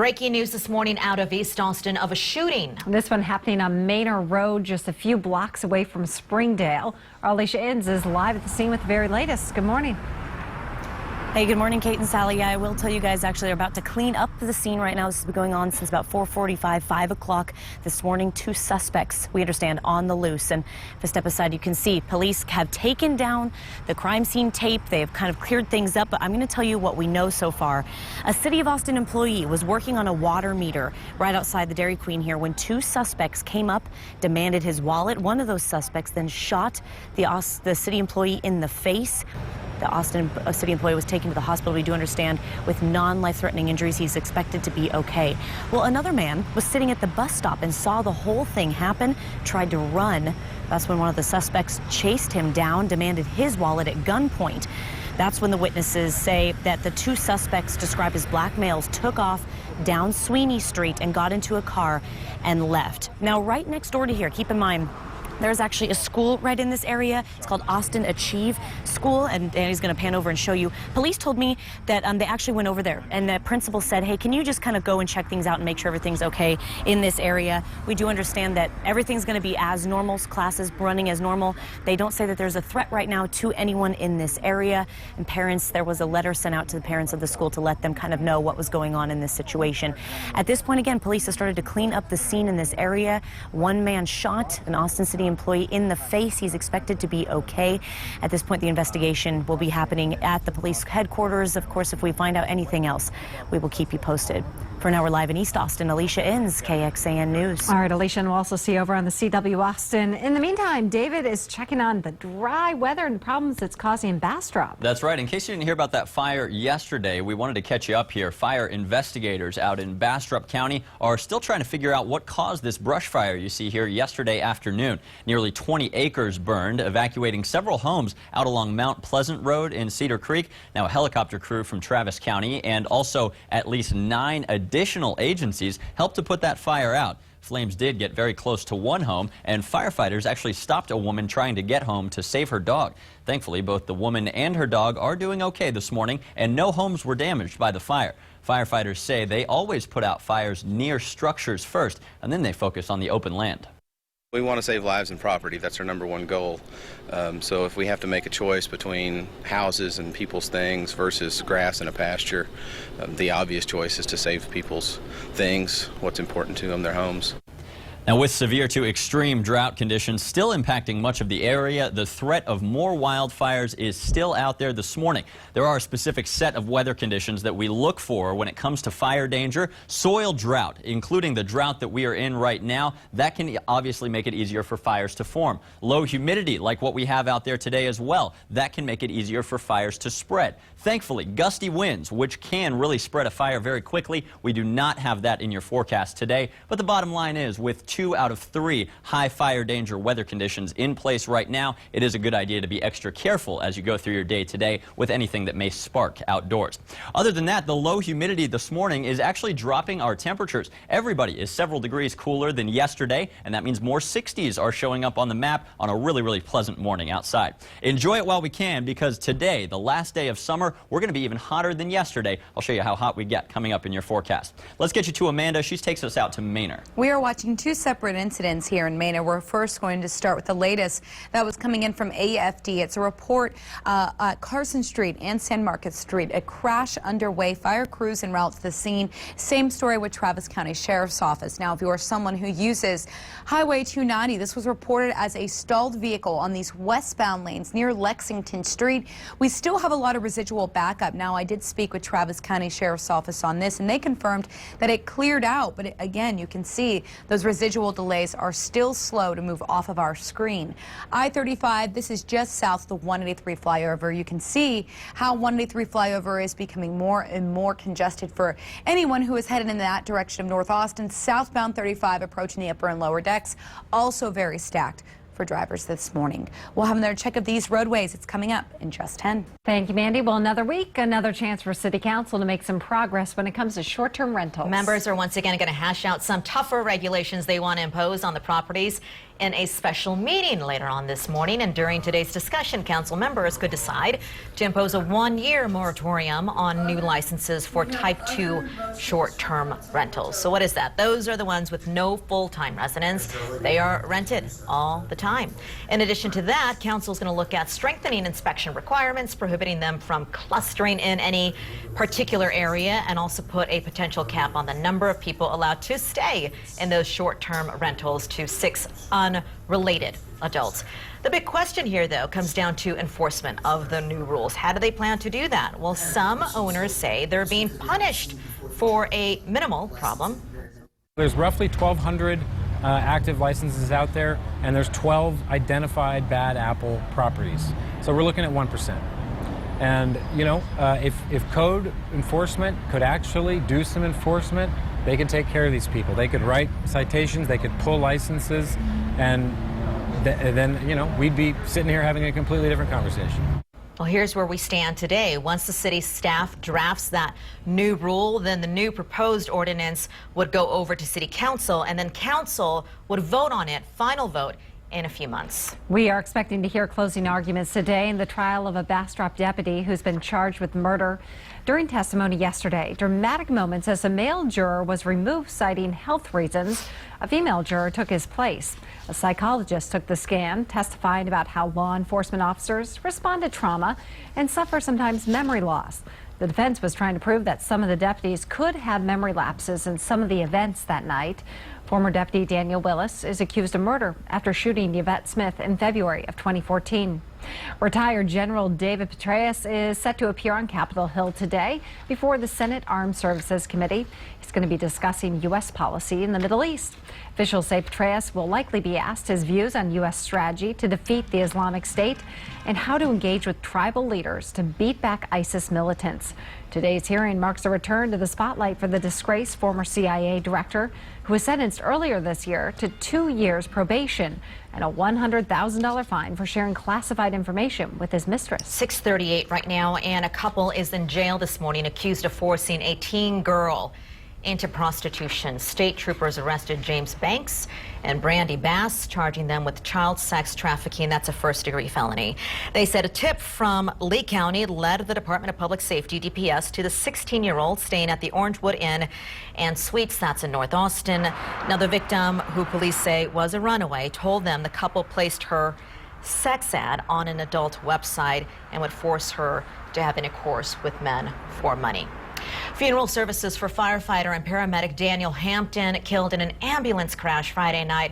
Breaking news this morning out of East Austin of a shooting. This one happening on Manor Road, just a few blocks away from Springdale. Our Alicia Inns is live at the scene with the very latest. Good morning. Hey, good morning, Kate and Sally. Yeah, I will tell you guys actually are about to clean up the scene right now. This has been going on since about 4:45, 5 o'clock this morning. 2 suspects, we understand, on the loose. And if I step aside, you can see police have taken down the crime scene tape. They have kind of cleared things up, but I'm going to tell you what we know so far. A City of Austin employee was working on a water meter right outside the Dairy Queen here when 2 suspects came up, demanded his wallet. One of those suspects then shot the city employee in the face. The Austin city employee was taken to the hospital, we do understand, with non-life-threatening injuries. He's expected to be okay. Well, another man was sitting at the bus stop and saw the whole thing happen, tried to run. That's when one of the suspects chased him down, demanded his wallet at gunpoint. That's when the witnesses say that the 2 suspects, described as black males, took off down Sweeney Street and got into a car and left. Now, right next door to here, keep in mind, there's actually a school right in this area. It's called Austin Achieve School, and Danny's going to pan over and show you. Police told me that they actually went over there, and the principal said, hey, can you just kind of go and check things out and make sure everything's okay in this area? We do understand that everything's going to be as normal, classes running as normal. They don't say that there's a threat right now to anyone in this area. And parents, there was a letter sent out to the parents of the school to let them kind of know what was going on in this situation. At this point, again, police have started to clean up the scene in this area. One man shot an Austin City employee in the face. He's expected to be okay. At this point, the investigation will be happening at the police headquarters. Of course, if we find out anything else, we will keep you posted. For now, we're live in East Austin. Alicia Inns, KXAN News. All right, Alicia, and we'll also see over on the CW Austin. In the meantime, David is checking on the dry weather and problems it's causing in Bastrop. That's right. In case you didn't hear about that fire yesterday, we wanted to catch you up here. Fire investigators out in Bastrop County are still trying to figure out what caused this brush fire you see here yesterday afternoon. Nearly 20 acres burned, evacuating several homes out along Mount Pleasant Road in Cedar Creek. Now, a helicopter crew from Travis County and also at least 9 additional agencies helped to put that fire out. Flames did get very close to one home, and firefighters actually stopped a woman trying to get home to save her dog. Thankfully, both the woman and her dog are doing okay this morning, and no homes were damaged by the fire. Firefighters say they always put out fires near structures first, and then they focus on the open land. We want to save lives and property. That's our #1 goal. So if we have to make a choice between houses and people's things versus grass and a pasture, the obvious choice is to save people's things, what's important to them, their homes. Now, with severe to extreme drought conditions still impacting much of the area, the threat of more wildfires is still out there this morning. There are a specific set of weather conditions that we look for when it comes to fire danger. Soil drought, including the drought that we are in right now, that can obviously make it easier for fires to form. Low humidity, like what we have out there today as well, that can make it easier for fires to spread. Thankfully, gusty winds, which can really spread a fire very quickly, we do not have that in your forecast today. But the bottom line is, with 2 out of 3 high fire danger weather conditions in place right now, it is a good idea to be extra careful as you go through your day today with anything that may spark outdoors. Other than that, the low humidity this morning is actually dropping our temperatures. Everybody is several degrees cooler than yesterday, and that means more 60s are showing up on the map on a really pleasant morning outside. Enjoy it while we can, because today, the last day of summer, we're going to be even hotter than yesterday. I'll show you how hot we get coming up in your forecast. Let's get you to Amanda. She takes us out to Manor. We are watching 2 separate incidents here in Manor. We're first going to start with the latest that was coming in from AFD. It's a report at Carson Street and San Marcos Street. A crash underway. Fire crews en route to the scene. Same story with Travis County Sheriff's Office. Now, if you are someone who uses Highway 290, this was reported as a stalled vehicle on these westbound lanes near Lexington Street. We still have a lot of residual backup. Now, I did speak with Travis County Sheriff's Office on this, and they confirmed that it cleared out. But again, you can see those residual delays are still slow to move off of our screen. I-35, this is just south of the 183 flyover. You can see how 183 flyover is becoming more and more congested for anyone who is headed in that direction of North Austin. Southbound 35 approaching the upper and lower decks, also very stacked for drivers this morning. We'll have another check of these roadways. It's coming up in just 10. Thank you, Mandy. Well, another week, another chance for City Council to make some progress when it comes to short-term rentals. Members are once again going to hash out some tougher regulations they want to impose on the properties in a special meeting later on this morning. And during today's discussion, council members could decide to impose a one-year moratorium on new licenses for Type 2 short-term rentals. So what is that? Those are the ones with no full-time residence. They are rented all the time. In addition to that, council is going to look at strengthening inspection requirements, prohibiting them from clustering in any particular area, and also put a potential cap on the number of people allowed to stay in those short-term rentals to 6 unrelated adults. The big question here, though, comes down to enforcement of the new rules. How do they plan to do that? Well, some owners say they're being punished for a minimal problem. There's roughly 1,200 active licenses out there, and there's 12 identified bad apple properties. So we're looking at 1%. And, you know, if code enforcement could actually do some enforcement, they could take care of these people. They could write citations, they could pull licenses, and then, you know, we'd be sitting here having a completely different conversation. Well, here's where we stand today. Once the city staff drafts that new rule, then the new proposed ordinance would go over to city council, and then council would vote on it, final vote, in a few months. We are expecting to hear closing arguments today in the trial of a Bastrop deputy who's been charged with murder. During testimony yesterday, dramatic moments as a male juror was removed citing health reasons. A female juror took his place. A psychologist took the stand, testifying about how law enforcement officers respond to trauma and suffer sometimes memory loss. The defense was trying to prove that some of the deputies could have memory lapses in some of the events that night. Former Deputy Daniel Willis is accused of murder after shooting Yvette Smith in February of 2014. Retired General David Petraeus is set to appear on Capitol Hill today before the Senate Armed Services Committee. He's going to be discussing U.S. policy in the Middle East. Officials say Petraeus will likely be asked his views on U.S. strategy to defeat the Islamic State and how to engage with tribal leaders to beat back ISIS militants. Today's hearing marks a return to the spotlight for the disgraced former CIA director who was sentenced earlier this year to 2 years probation and a $100,000 fine for sharing classified information with his mistress. 6:38 right now, and a couple is in jail this morning accused of forcing a teen girl into prostitution. State troopers arrested James Banks and Brandy Bass, charging them with child sex trafficking. That's a first-degree felony. They said a tip from Lee County led the Department of Public Safety, DPS, to the 16-year-old staying at the Orangewood Inn and Suites. That's in North Austin. Now, the victim, who police say was a runaway, told them the couple placed her sex ad on an adult website and would force her to have intercourse with men for money. Funeral services for firefighter and paramedic Daniel Hampton, killed in an ambulance crash Friday night,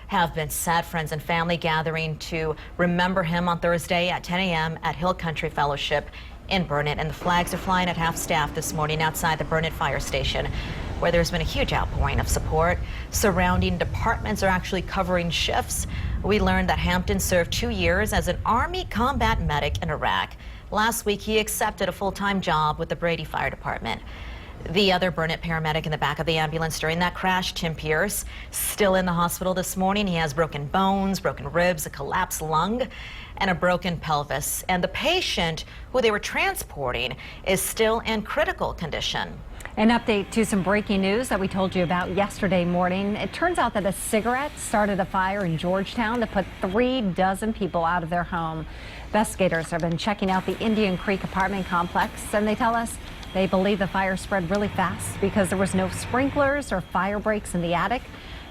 have been set. Friends and family gathering to remember him on Thursday at 10 a.m. at Hill Country Fellowship in Burnett. And the flags are flying at half-staff this morning outside the Burnett Fire Station, where there's been a huge outpouring of support. Surrounding departments are actually covering shifts. We learned that Hampton served 2 years as an Army combat medic in Iraq. Last week, he accepted a full-time job with the Brady Fire Department. The other Burnett paramedic in the back of the ambulance during that crash, Tim Pierce, still in the hospital this morning. He has broken bones, broken ribs, a collapsed lung, and a broken pelvis. And the patient who they were transporting is still in critical condition. An update to some breaking news that we told you about yesterday morning. It turns out that a cigarette started a fire in Georgetown that put 3 dozen people out of their home. Investigators have been checking out the Indian Creek apartment complex, and they tell us they believe the fire spread really fast because there was no sprinklers or fire breaks in the attic.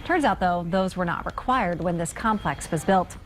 Turns out, though, those were not required when this complex was built.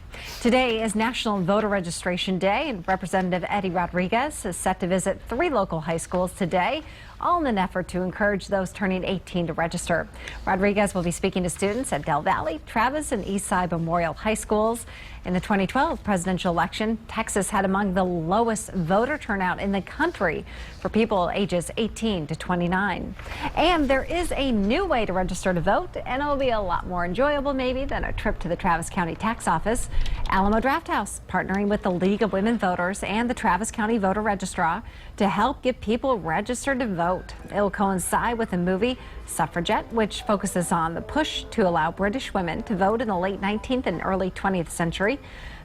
Today is National Voter Registration Day, and Representative Eddie Rodriguez is set to visit 3 local high schools today, all in an effort to encourage those turning 18 to register. Rodriguez will be speaking to students at Del Valley, Travis, and Eastside Memorial High Schools. In the 2012 presidential election, Texas had among the lowest voter turnout in the country for people ages 18 to 29. And there is a new way to register to vote, and it'll be a lot more enjoyable maybe than a trip to the Travis County Tax Office. Alamo Drafthouse, partnering with the League of Women Voters and the Travis County Voter Registrar to help get people registered to vote. It'll coincide with the movie Suffragette, which focuses on the push to allow British women to vote in the late 19th and early 20th century.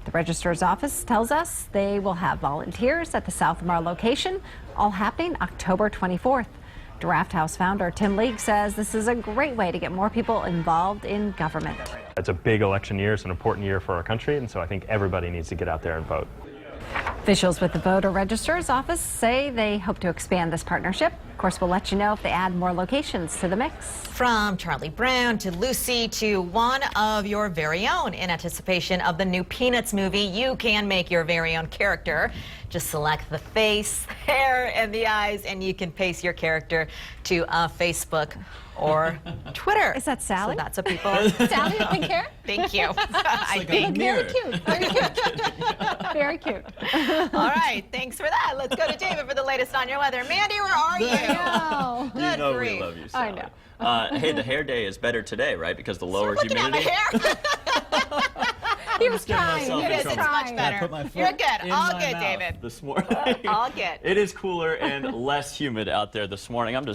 The registrar's office tells us they will have volunteers at the South Lamar location, all happening October 24th. Draft House founder Tim League says this is a great way to get more people involved in government. It's a big election year. It's an important year for our country, and so I think everybody needs to get out there and vote. Officials with the voter registrar's office say they hope to expand this partnership. Of course, we'll let you know if they add more locations to the mix. From Charlie Brown to Lucy to one of your very own. In anticipation of the new Peanuts movie, you can make your very own character. Just select the face, hair, and the eyes, and you can paste your character to Facebook or Twitter. Is that Sally? So that's what people... Sally with pink hair? Thank you. I think. Very cute. Very cute. Very cute. All right, thanks for that. Let's go to David for the latest on your weather. Mandy, where are you? I know. You know grief. we love you, I Sally. know. Hey, the hair day is better today, right? Because the lower Looking at my humidity. hair. He was trying. myself He in was It is trouble. much trying. better. Put my foot You're good. in All my good, mouth David. This morning. All good. It is cooler and less humid out there this morning. I'm just